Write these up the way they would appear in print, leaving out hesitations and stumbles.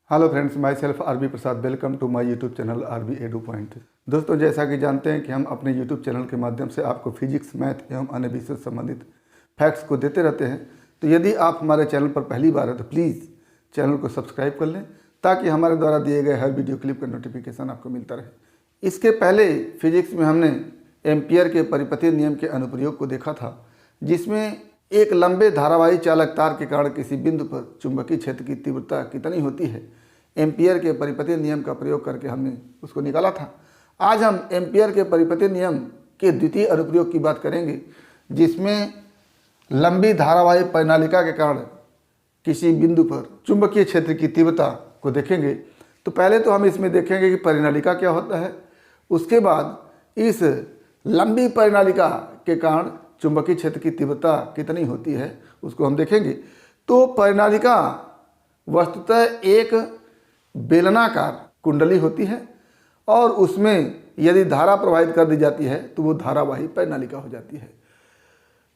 Hello friends, myself RB Prasad. Welcome to my YouTube channel RB edu point. दोस्तों, जैसा कि जानते हैं कि हम अपने यूट्यूब चैनल के माध्यम से आपको फिजिक्स, मैथ एवं अन्य विषय से संबंधित फैक्ट्स को देते रहते हैं। तो यदि आप हमारे चैनल पर पहली बार है तो प्लीज़ चैनल को सब्सक्राइब कर लें ताकि हमारे द्वारा दिए गए हर वीडियो क्लिप का नोटिफिकेशन आपको मिलता रहे। इसके पहले फिजिक्स में हमने एम्पियर के परिपथीय नियम के अनुप्रयोग को देखा था, जिसमें एक लंबे धारावाही चालक तार के कारण किसी बिंदु पर चुंबकीय क्षेत्र की तीव्रता कितनी होती है, एम्पियर के परिपथीय नियम का प्रयोग करके हमने उसको निकाला था। आज हम एम्पियर के परिपथीय नियम के द्वितीय अनुप्रयोग की बात करेंगे, जिसमें लंबी धारावाही परिनालिका के कारण किसी बिंदु पर चुंबकीय क्षेत्र की तीव्रता को देखेंगे। तो पहले तो हम इसमें देखेंगे कि परिनालिका क्या होता है, उसके बाद इस लंबी परिनालिका के कारण चुंबकीय क्षेत्र की तीव्रता कितनी होती है उसको हम देखेंगे। तो परिनालिका वस्तुतः एक बेलनाकार कुंडली होती है और उसमें यदि धारा प्रवाहित कर दी जाती है तो वो धारावाही परिनालिका हो जाती है।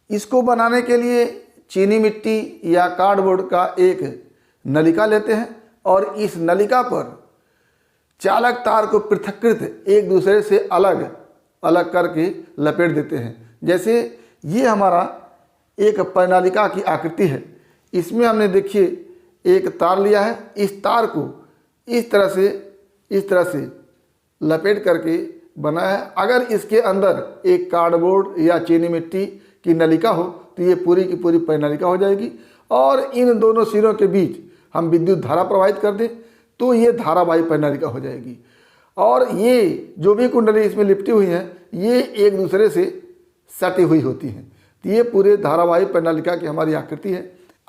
इसको बनाने के लिए चीनी मिट्टी या कार्डबोर्ड का एक नलिका लेते हैं और इस नलिका पर चालक तार को पृथक्कृत एक दूसरे से अलग अलग करके लपेट देते हैं। जैसे ये हमारा एक परिनालिका की आकृति है। इसमें हमने देखिए एक तार लिया है, इस तार को इस तरह से लपेट करके बनाया है। अगर इसके अंदर एक कार्डबोर्ड या चीनी मिट्टी की नलिका हो तो ये पूरी की पूरी परिनालिका हो जाएगी और इन दोनों सिरों के बीच हम विद्युत धारा प्रवाहित कर दें तो ये धारावाही परिनालिका हो जाएगी। और ये जो भी कुंडली इसमें लिपटी हुई हैं ये एक दूसरे से सटी हुई होती हैं। तो ये पूरे धारावाही परिनालिका की हमारी आकृति है।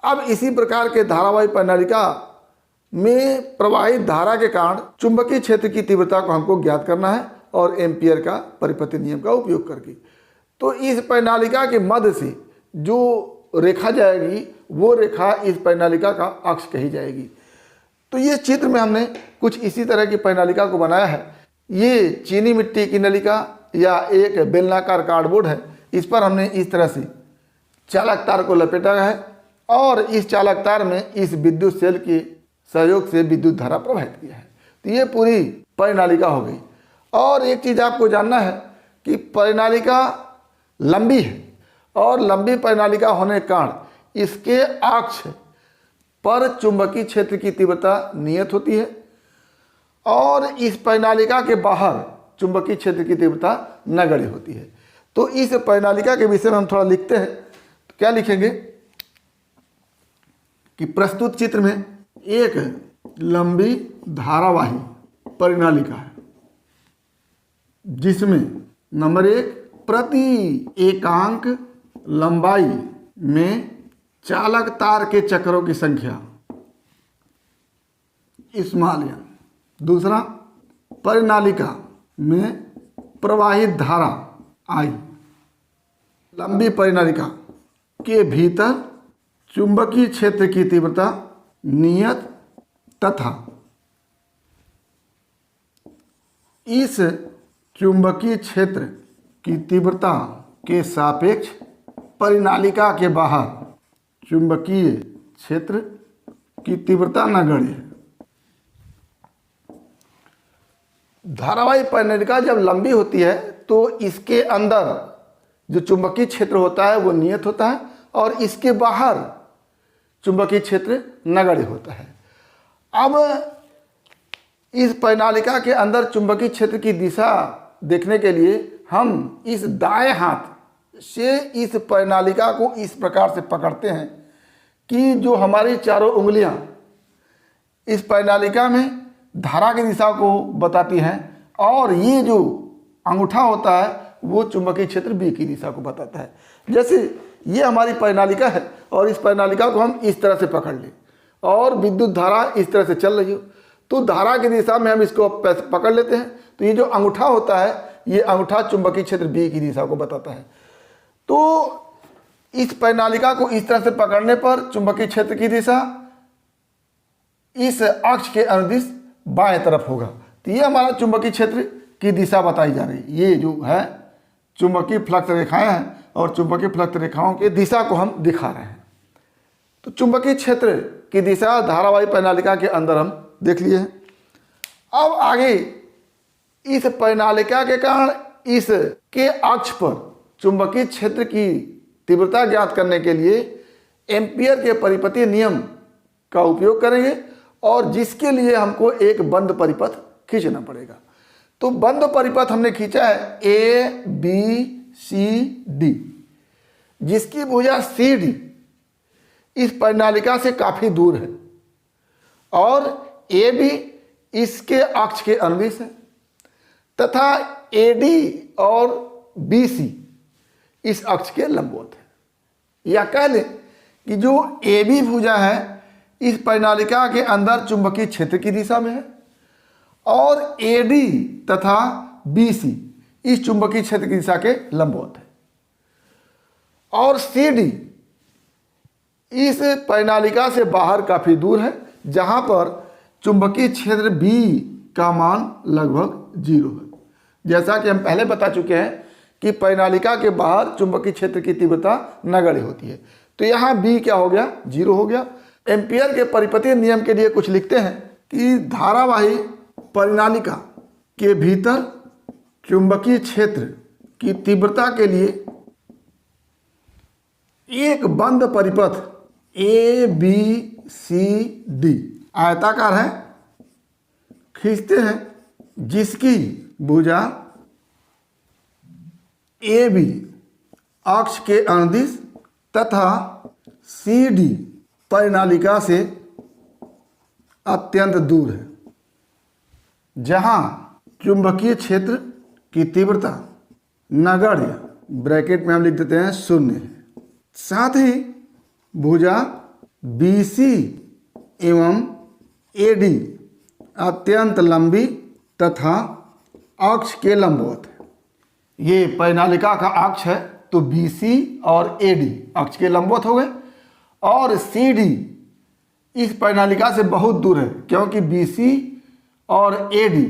अब इसी प्रकार के धारावाही परिनालिका में प्रवाहित धारा के कारण चुंबकीय क्षेत्र की तीव्रता को हमको ज्ञात करना है और एम्पियर का परिपथीय नियम का उपयोग करके। तो इस परिनालिका के मध्य से जो रेखा जाएगी वो रेखा इस परिनालिका का अक्ष कही जाएगी। तो ये चित्र में हमने कुछ इसी तरह की परिनालिका को बनाया है। ये चीनी मिट्टी की नलिका या एक बेलनाकार कार्डबोर्ड है। इस पर हमने इस तरह से चालक तार को लपेटा है और इस चालक तार में इस विद्युत सेल के सहयोग से विद्युत धारा प्रवाहित किया है। तो ये पूरी परिनालिका हो गई। और एक चीज़ आपको जानना है कि परिनालिका लंबी है और लंबी परिनालिका होने के कारण इसके अक्ष पर चुंबकीय क्षेत्र की तीव्रता नियत होती है और इस परिनालिका के बाहर चुंबकीय क्षेत्र की तीव्रता नगण्य होती है। तो इस परिनालिका के विषय में हम थोड़ा लिखते हैं। तो क्या लिखेंगे कि प्रस्तुत चित्र में एक लंबी धारावाही परिनालिका है जिसमें नंबर 1 प्रति एकांक लंबाई में चालक तार के चक्रों की संख्या स्मॉल n। दूसरा, परिनालिका में प्रवाहित धारा I। लंबी परिनालिका के भीतर चुंबकीय क्षेत्र की तीव्रता नियत तथा इस चुंबकीय क्षेत्र की तीव्रता के सापेक्ष परिनालिका के बाहर चुंबकीय क्षेत्र की तीव्रता नगण्य है। धारावाही परिनालिका जब लंबी होती है तो इसके अंदर जो चुंबकीय क्षेत्र होता है वो नियत होता है और इसके बाहर चुंबकीय क्षेत्र नगण्य होता है। अब इस परिनालिका के अंदर चुंबकीय क्षेत्र की दिशा देखने के लिए हम इस दाएं हाथ से इस परिनालिका को इस प्रकार से पकड़ते हैं कि जो हमारी चारों उंगलियां इस परिनालिका में धारा की दिशा को बताती हैं और ये जो अंगूठा होता है वो चुंबकीय क्षेत्र बी की दिशा को बताता है। जैसे ये हमारी परिनालिका है और इस परिनालिका को हम इस तरह से पकड़ लें और विद्युत धारा इस तरह से चल रही हो तो धारा की दिशा में हम इसको पकड़ लेते हैं। तो ये जो अंगूठा होता है ये अंगूठा चुंबकीय क्षेत्र बी की दिशा को बताता है। तो इस परिनालिका को इस तरह से पकड़ने पर चुंबकीय क्षेत्र की दिशा इस अक्ष के अनुदिश बाएं तरफ होगा। तो ये हमारा चुंबकीय क्षेत्र की दिशा बताई जा रही है। ये जो है चुंबकीय फ्लक्स रेखाएं हैं और चुंबकीय फ्लक्स रेखाओं की दिशा को हम दिखा रहे हैं। तो चुंबकीय क्षेत्र की दिशा धारावाही परिनालिका के अंदर हम देख लिए हैं। अब आगे इस परिनालिका के कारण इस के अक्ष पर चुंबकीय क्षेत्र की तीव्रता ज्ञात करने के लिए एम्पियर के परिपथीय नियम का उपयोग करेंगे और जिसके लिए हमको एक बंद परिपथ खींचना पड़ेगा। तो बंद परिपथ हमने खींचा है ए बी सी डी, जिसकी भुजा सी डी इस परिनालिका से काफी दूर है और ए बी इसके अक्ष के अनुदिश है तथा ए डी और बी सी इस अक्ष के लंबवत है। या कह लें कि जो ए बी भुजा है इस परिनालिका के अंदर चुंबकीय क्षेत्र की दिशा में है और ए डी तथा बी सी इस चुंबकीय क्षेत्र की दिशा के लंबवत है और सी डी इस परिनालिका से बाहर काफी दूर है जहां पर चुंबकीय क्षेत्र बी का मान लगभग 0 है। जैसा कि हम पहले बता चुके हैं कि परिनालिका के बाहर चुंबकीय क्षेत्र की तीव्रता नगण्य होती है। तो यहाँ बी क्या हो गया, 0 हो गया। एम्पियर के परिपथीय नियम के लिए कुछ लिखते हैं कि धारावाही परिनालिका के भीतर चुंबकीय क्षेत्र की तीव्रता के लिए एक बंद परिपथ ए बी सी डी आयताकार है खींचते हैं जिसकी भुजा ए बी अक्ष के अनुदिश तथा सी डी परिनालिका से अत्यंत दूर है जहां चुंबकीय क्षेत्र की तीव्रता नगण्य ब्रैकेट में हम लिख देते हैं 0 है। साथ ही भुजा बी सी एवं ए डी अत्यंत लंबी तथा अक्ष के लंबवत है। ये परिनालिका का अक्ष है तो बी सी और ए डी अक्ष के लंबवत हो गए और सी डी इस परिनालिका से बहुत दूर है क्योंकि बी सी और ए डी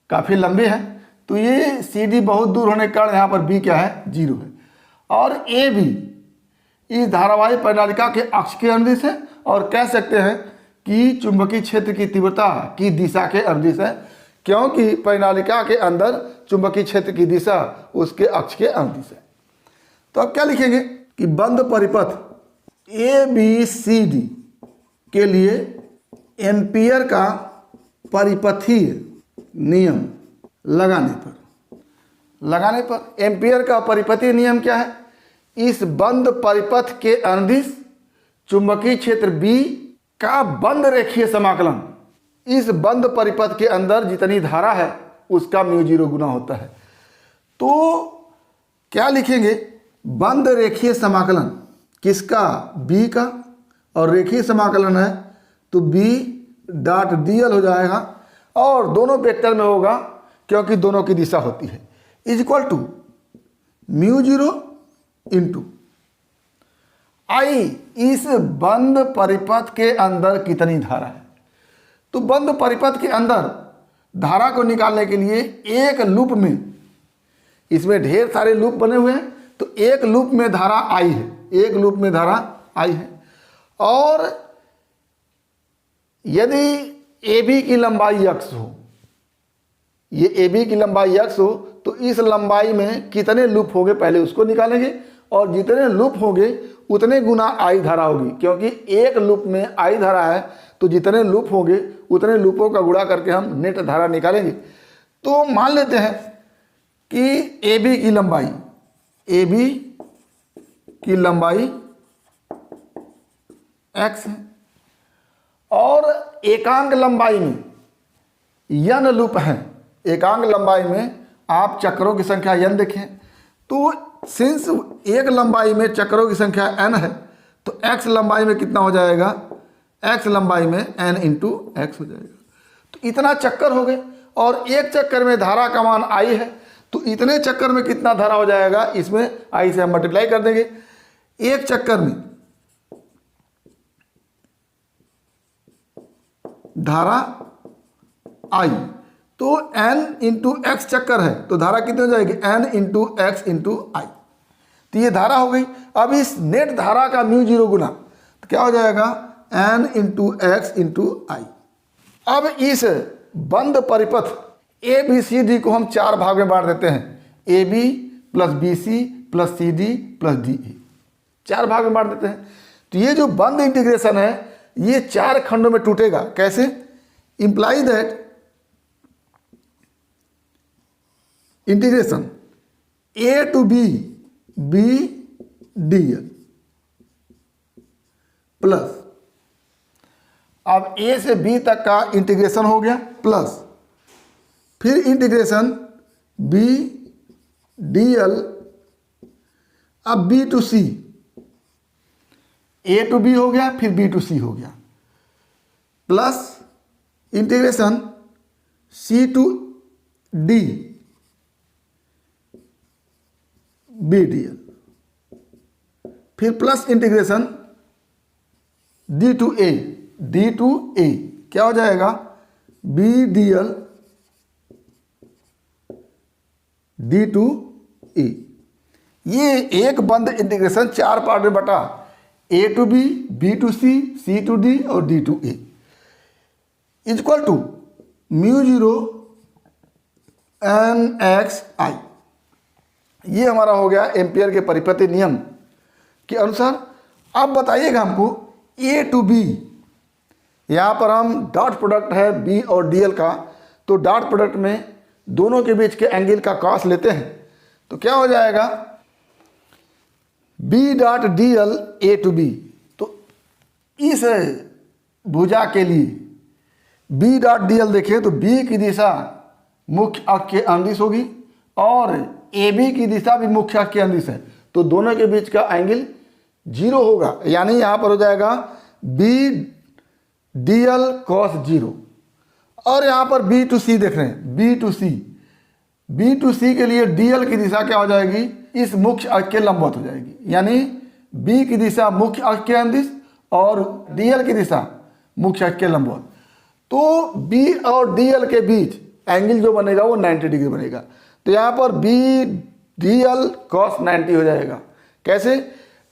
काफ़ी लंबे हैं। तो ये सी डी बहुत दूर होने के कारण यहाँ पर बी क्या है, 0 है और ए बी इस धारावाही परिनालिका के अक्ष के अनुदिश है और कह सकते हैं कि चुंबकीय क्षेत्र की तीव्रता की दिशा के अनुदिश है क्योंकि परिनालिका के अंदर चुंबकीय क्षेत्र की दिशा उसके अक्ष के अनुदिश है। तो अब क्या लिखेंगे कि बंद परिपथ ए बी सी डी के लिए एम्पियर का परिपथीय नियम लगाने पर एम्पियर का परिपथीय नियम क्या है, इस बंद परिपथ के अनुदिश चुंबकीय क्षेत्र बी का बंद रेखीय समाकलन इस बंद परिपथ के अंदर जितनी धारा है उसका μ0 गुना होता है। तो क्या लिखेंगे, बंद रेखीय समाकलन किसका, बी का, और रेखीय समाकलन है तो बी डॉट डीएल हो जाएगा और दोनों वेक्टर में होगा क्योंकि दोनों की दिशा होती है, इज इक्वल टू μ0 इंटू आई इस बंद परिपथ के अंदर कितनी धारा है। तो बंद परिपथ के अंदर धारा को निकालने के लिए एक लूप में, इसमें ढेर सारे लूप बने हुए हैं तो एक लूप में धारा आई है, एक लूप में धारा आई है और यदि ए बी की लंबाई x हो, ये ए बी की लंबाई x हो तो इस लंबाई में कितने लूप होंगे पहले उसको निकालेंगे और जितने लूप होंगे उतने गुना आई धारा होगी क्योंकि एक लूप में आई धारा है तो जितने लूप होंगे उतने लूपों का गुणा करके हम नेट धारा निकालेंगे। तो मान लेते हैं कि ए बी की लंबाई x है और एकांक लंबाई में n लूप हैं। एकांक लंबाई में आप चक्रों की संख्या n देखें तो सिंस एक लंबाई में चक्रों की संख्या n है तो x लंबाई में कितना हो जाएगा, x लंबाई में n इंटू एक्स हो जाएगा। तो इतना चक्कर हो गए और एक चक्कर में धारा का मान i है तो इतने चक्कर में कितना धारा हो जाएगा, इसमें i से हम मल्टीप्लाई कर देंगे। एक चक्कर में धारा i तो n इंटू एक्स चक्कर है तो धारा कितनी हो जाएगी, n इंटू एक्स इंटू आई। तो ये धारा हो गई। अब इस नेट धारा का μ0 गुना तो क्या हो जाएगा, n इंटू एक्स इंटू आई। अब इस बंद परिपथ ए बी सी डी को हम 4 भाग में बांट देते हैं, A B plus B C plus C D plus D E, 4 भाग में बांट देते हैं। तो ये जो बंद इंटीग्रेशन है ये 4 खंडों में टूटेगा। कैसे? Imply that integration A to B B D L plus, अब ए से बी तक का इंटीग्रेशन हो गया, प्लस फिर इंटीग्रेशन बी डी एल, अब B to C, A to B हो गया, फिर बी टू सी हो गया, plus integration C to D B D L, फिर plus integration D to A, D to A क्या हो जाएगा, B D L D to A. ये एक बंद इंटीग्रेशन 4 पार्ट में बटा, A to B, B to C to D और D to A equal to mu 0 N x आई। ये हमारा हो गया एम्पियर के परिपत्र नियम के अनुसार। अब बताइएगा हमको ए टू बी, यहाँ पर हम डॉट प्रोडक्ट है बी और डी एल का, तो डॉट प्रोडक्ट में दोनों के बीच के एंगल का कॉस लेते हैं, तो क्या हो जाएगा B dot D L A to B. तो इस भुजा के लिए बी डॉट डी एल देखें तो बी की दिशा मुख्य अक्ष के अंदिश होगी और ए बी की दिशा भी मुख्य अक्ष के अंदिश है, तो दोनों के बीच का एंगल 0 होगा। यानी यहाँ पर हो जाएगा बी डी एल कॉस 0। और यहाँ पर बी टू सी देख रहे हैं, बी टू सी के लिए डी एल की दिशा क्या हो जाएगी, इस मुख्य अक्ष के लंबवत हो जाएगी। यानी बी की दिशा मुख्य अक्ष के अंदिश और डी एल की दिशा मुख्य अक्ष के लंबवत, तो बी और डी एल के बीच एंगल जो बनेगा वो 90 डिग्री बनेगा। तो यहाँ पर बी डी एल कॉस 90 हो जाएगा। कैसे?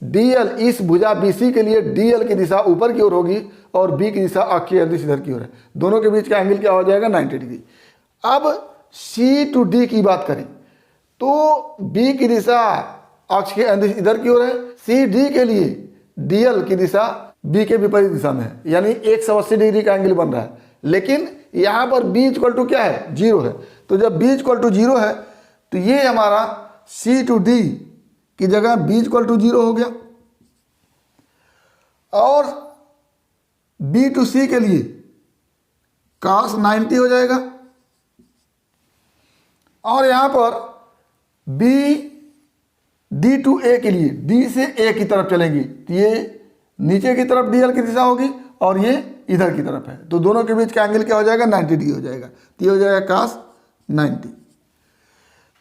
डी एल इस भुजा बी सी के लिए डी एल की दिशा ऊपर की ओर होगी और बी की दिशा अक्ष के अंदिश इधर की ओर है, दोनों के बीच का एंगल क्या हो जाएगा 90 डिग्री। अब सी टू डी की बात करें तो बी की दिशा अक्ष के अंदिश इधर की ओर है, सी डी के लिए डी एल की दिशा बी के विपरीत दिशा में है, यानी 180 डिग्री का एंगल बन रहा है। लेकिन यहाँ पर बी इक्वल टू क्या है, 0 है। तो जब बी इक्वल टू 0 है तो ये हमारा सी टू डी की जगह बी इक्वल टू 0 हो गया और बी टू सी के लिए cos 90 हो जाएगा। और यहाँ पर बी डी टू ए के लिए डी से ए की तरफ चलेगी, तो ये नीचे की तरफ डी एल की दिशा होगी और ये इधर की तरफ है, तो दोनों के बीच का एंगल क्या हो जाएगा 90 डिग्री हो जाएगा। तो ये हो जाएगा cos 90।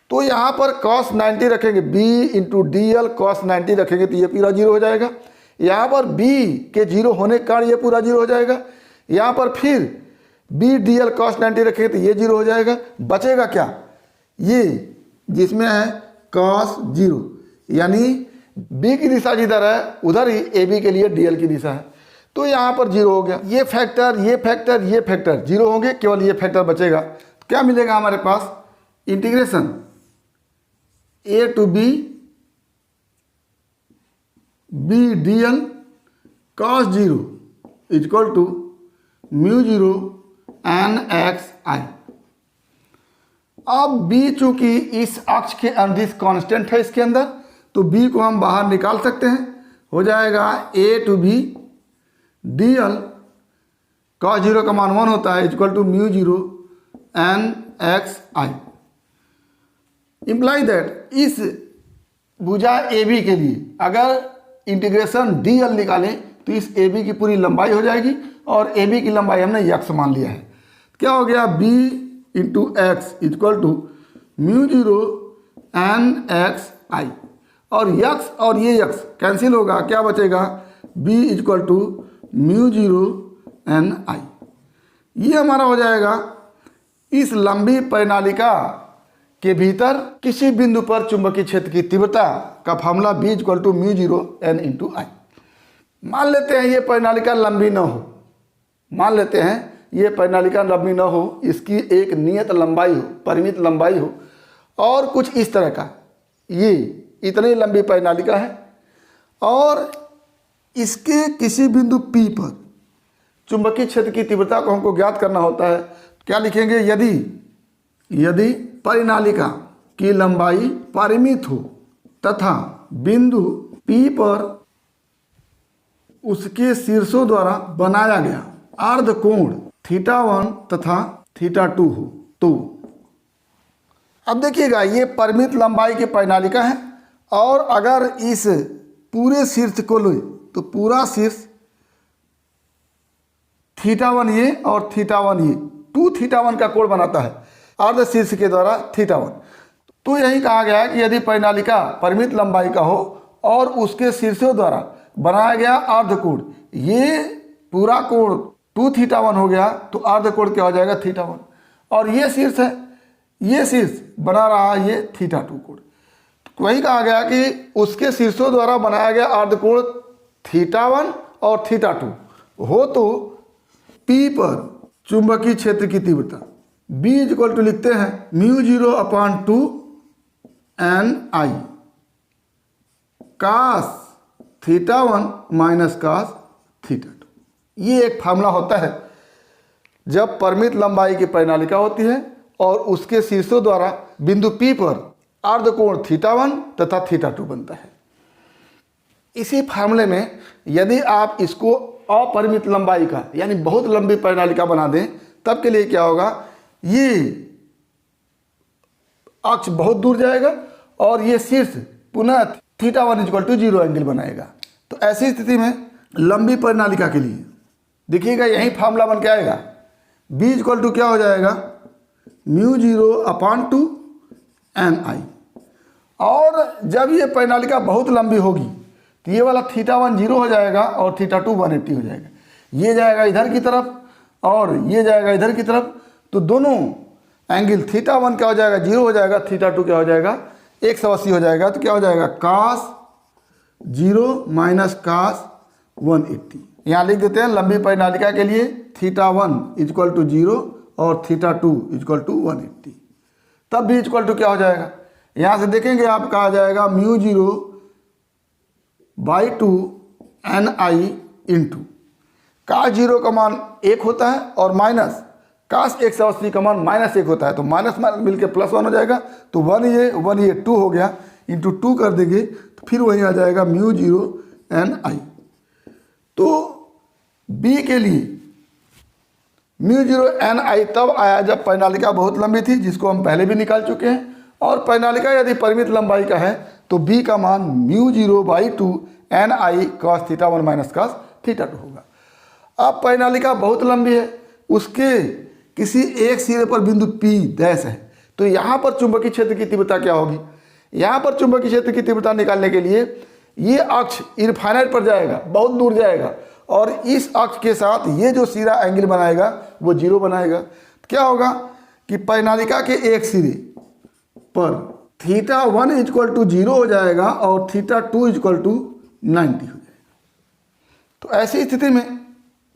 तो यहाँ पर cos 90 रखेंगे, b into D L cos 90 रखेंगे तो ये पूरा 0 हो जाएगा। यहाँ पर b के 0 होने के कारण ये पूरा 0 हो जाएगा। यहाँ पर फिर b डी एल कॉस 90 रखेंगे तो ये 0 हो जाएगा। बचेगा क्या, ये जिसमें है cos 0, यानी b की दिशा जिधर है उधर ही ab के लिए dl की दिशा है, तो यहाँ पर 0 हो गया। ये फैक्टर ये फैक्टर ये फैक्टर 0 होंगे, केवल ये फैक्टर बचेगा। तो क्या मिलेगा हमारे पास, integration a to b b D L cos 0 equal to mu 0 N x I. अब b चूंकि इस अक्ष के अंदिश कांस्टेंट है इसके अंदर, तो b को हम बाहर निकाल सकते हैं। हो जाएगा a to b D L cos 0 का मान 1 होता है equal to mu 0 N x I. Imply that इस भुजा ए बी के लिए अगर इंटीग्रेशन डी एल निकालें तो इस ए बी की पूरी लंबाई हो जाएगी और ए बी की लंबाई हमने यक्स मान लिया है। क्या हो गया, b into x equal to mu 0 N x i, और यक्स और ये यक्स कैंसिल होगा, क्या बचेगा b equal to mu 0 n i. ये हमारा हो जाएगा इस लंबी परिनालिका के भीतर किसी बिंदु पर चुंबकीय क्षेत्र की तीव्रता का formula b equal to mu 0 n into i. मान लेते हैं ये परिनालिका लंबी न हो, मान लेते हैं ये परिनालिका लंबी न हो, इसकी एक नियत लंबाई हो, परिमित लंबाई हो, और कुछ इस तरह का, ये इतनी लंबी परिनालिका है और इसके किसी बिंदु P पर चुंबकीय क्षेत्र की तीव्रता को हमको ज्ञात करना होता है। क्या लिखेंगे? यदि परिनालिका की लंबाई परिमित हो तथा बिंदु P पर उसके शीर्षों द्वारा बनाया गया अर्धकोण θ1 तथा θ2 हो, तो अब देखिएगा ये परिमित लंबाई की परिनालिका है और अगर इस पूरे शीर्ष को ले तो पूरा शीर्ष θ1 ये और θ1 ये 2θ1 का कोण बनाता है अर्ध शीर्ष के द्वारा θ1। तो यही कहा गया है कि यदि परिनालिका परिमित लंबाई का हो और उसके शीर्षों द्वारा बनाया गया अर्धकोण, ये पूरा कोण 2θ1 हो गया तो अर्धकोण क्या हो जाएगा? θ1। और ये शीर्ष है, ये शीर्ष बना रहा है ये θ2 कोण। तो वही कहा गया कि उसके शीर्षों द्वारा बनाया गया अर्धकोण θ1 और θ2 हो तो P पर चुंबकीय क्षेत्र की तीव्रता B इक्वल टू लिखते हैं μ0/2 Ni cos θ1 माइनस cos θ2। ये एक फार्मूला होता है जब परिमित लंबाई की परिनालिका होती है और उसके शीर्षों द्वारा बिंदु P पर अर्धकोण θ1 तथा θ2 बनता है। इसी फार्मूले में यदि आप इसको अपरिमित लंबाई का यानी बहुत लंबी परिनालिका बना दें तब के लिए क्या होगा? ये अक्ष बहुत दूर जाएगा और ये शीर्ष पुनः θ1 इक्वल टू 0 एंगल बनाएगा। तो ऐसी स्थिति में लंबी परिनालिका के लिए देखिएगा यही फार्मूला बन के आएगा। B इक्वल टू क्या हो जाएगा? μ0/2 Ni। और जब ये परिनालिका बहुत लंबी होगी तो ये वाला θ1 0 हो जाएगा और θ2 180 हो जाएगा। ये जाएगा इधर की तरफ और ये जाएगा इधर की तरफ, तो दोनों एंगल θ1 क्या हो जाएगा? 0 हो जाएगा, θ2 क्या हो जाएगा? 180 हो जाएगा। तो क्या हो जाएगा? cos 0 minus cos 180। यहाँ लिख देते हैं लंबी परिनालिका के लिए θ1 इक्वल टू 0 और θ2 इक्वल टू 180। तब भी इक्वल टू क्या हो जाएगा? यहाँ से देखेंगे आप कहा जाएगा μ0/2 Ni इंटू cos 0 का मान 1 होता है और माइनस cos 180 का मान -1 होता है। तो माइनस माइनस मिलकर +1 हो जाएगा। तो 1 ये 2 हो गया, इंटू 2 कर देंगे तो फिर वही आ जाएगा μ0 Ni। तो B के लिए μ0 Ni तब आया जब परिनालिका बहुत लंबी थी, जिसको हम पहले भी निकाल चुके हैं। और परिनालिका यदि परिमित लंबाई का है तो B का मान μ0/2 Ni cos θ1 माइनस cos θ2 होगा। अब परिनालिका बहुत लंबी है, उसके किसी एक सिरे पर बिंदु P डैश है, तो यहाँ पर चुंबकीय क्षेत्र की तीव्रता क्या होगी? यहाँ पर चुंबकीय क्षेत्र की तीव्रता निकालने के लिए ये अक्ष इनफाइनाइट पर जाएगा, बहुत दूर जाएगा, और इस अक्ष के साथ ये जो सिरा एंगल बनाएगा वो 0 बनाएगा। क्या होगा कि परिनालिका के एक सिरे पर θ1 इक्वल टू 0 हो जाएगा और θ2 इक्वल टू 90 हो जाएगा। तो ऐसी स्थिति में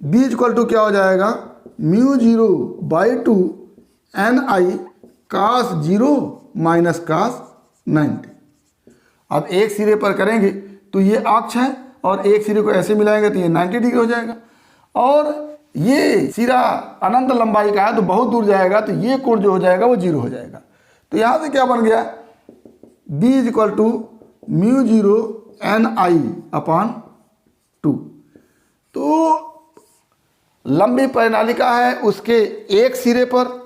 B इक्वल टू क्या हो जाएगा? μ0/2 Ni cos 0 माइनस cos 90। अब एक सिरे पर करेंगे तो ये अक्ष है और एक सिरे को ऐसे मिलाएंगे तो ये 90 डिग्री हो जाएगा, और ये सिरा अनंत लंबाई का है तो बहुत दूर जाएगा, तो ये कोण जो हो जाएगा वो 0 हो जाएगा। तो यहाँ से क्या बन गया? B equal to μ0 Ni/2। तो लंबी परिनालिका है, उसके एक सिरे पर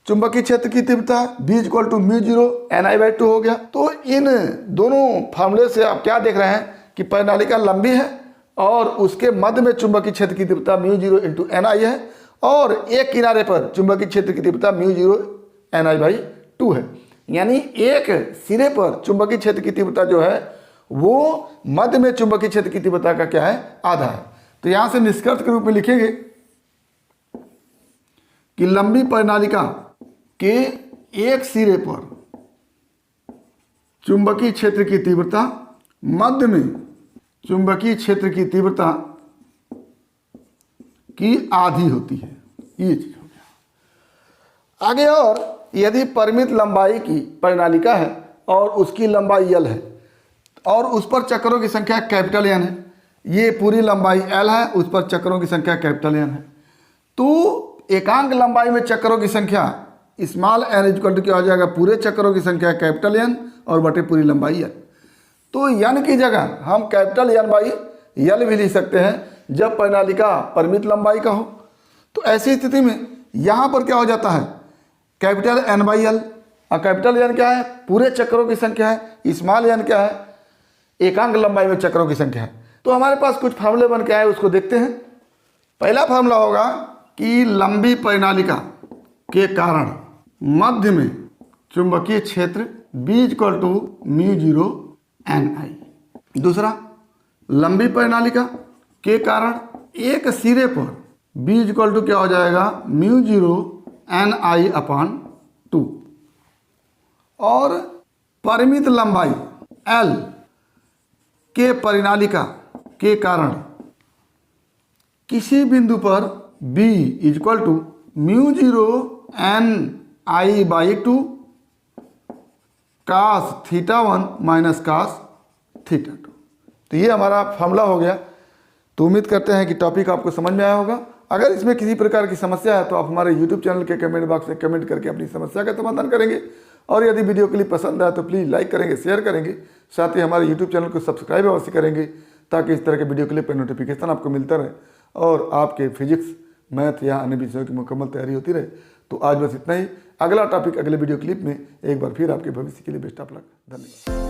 चुंबकीय क्षेत्र की तीव्रता B इक्वल टू μ0 Ni/2 हो गया। तो इन दोनों फार्मूले से आप क्या देख रहे हैं कि परिनालिका लंबी है और उसके मध्य में चुंबकीय क्षेत्र की तीव्रता μ0 × Ni है, और एक किनारे पर चुंबकीय क्षेत्र की तीव्रता μ0 Ni/2 है। यानी एक सिरे पर चुंबकीय क्षेत्र की तीव्रता जो है वो मध्य में चुंबकीय क्षेत्र की तीव्रता का क्या है? आधा है। तो यहाँ से निष्कर्ष के रूप में लिखेंगे कि लंबी परिनालिका के एक सिरे पर चुंबकीय क्षेत्र की तीव्रता मध्य में चुंबकीय क्षेत्र की तीव्रता की आधी होती है। ये चीज हो गया। आगे और यदि परिमित लंबाई की परिनालिका है और उसकी लंबाई L है और उस पर चक्रों की संख्या कैपिटल N है, ये पूरी लंबाई L है, उस पर चक्रों की संख्या कैपिटल N है, तो एकांक लंबाई में चक्रों की संख्या स्मॉल n इक्वल टू क्या हो जाएगा, पूरे चक्रों की संख्या कैपिटल N और बटे पूरी लंबाई L। तो n की जगह हम कैपिटल N बाई L भी लिख सकते हैं जब परिनालिका परिमित लंबाई का हो। तो ऐसी स्थिति में यहाँ पर क्या हो जाता है, कैपिटल N बाई L, और कैपिटल N क्या है, पूरे चक्रों की संख्या है, स्मॉल n क्या है, एकांक लंबाई में चक्रों की संख्या है। तो हमारे पास कुछ फार्मूले बन के आए, उसको देखते हैं। पहला फार्मूला होगा कि लंबी परिनालिका के कारण मध्य में चुंबकीय क्षेत्र B इक्वल टू μ0 ni। दूसरा, लंबी परिनालिका के कारण एक सिरे पर B इक्वल टू क्या हो जाएगा, μ0 ni अपान 2। और परिमित लंबाई L के परिनालिका के कारण किसी बिंदु पर B equal to μ0 ni by 2 cos θ1 minus cos θ2। तो ये हमारा फॉर्मूला हो गया। तो उम्मीद करते हैं कि टॉपिक आपको समझ में आया होगा। अगर इसमें किसी प्रकार की समस्या है तो आप हमारे YouTube चैनल के कमेंट बॉक्स में कमेंट करके अपनी समस्या का समाधान करेंगे। और यदि वीडियो क्लिप पसंद आए तो प्लीज़ लाइक करेंगे, शेयर करेंगे, साथ ही हमारे YouTube चैनल को सब्सक्राइब अवश्य करेंगे ताकि इस तरह के वीडियो क्लिप का नोटिफिकेशन आपको मिलता रहे और आपके फिजिक्स, मैथ या अन्य विषयों की मुकम्मल तैयारी होती रहे। तो आज बस इतना ही। अगला टॉपिक अगले वीडियो क्लिप में एक बार फिर आपके भविष्य के लिए बेस्ट ऑफ लक। धन्यवाद।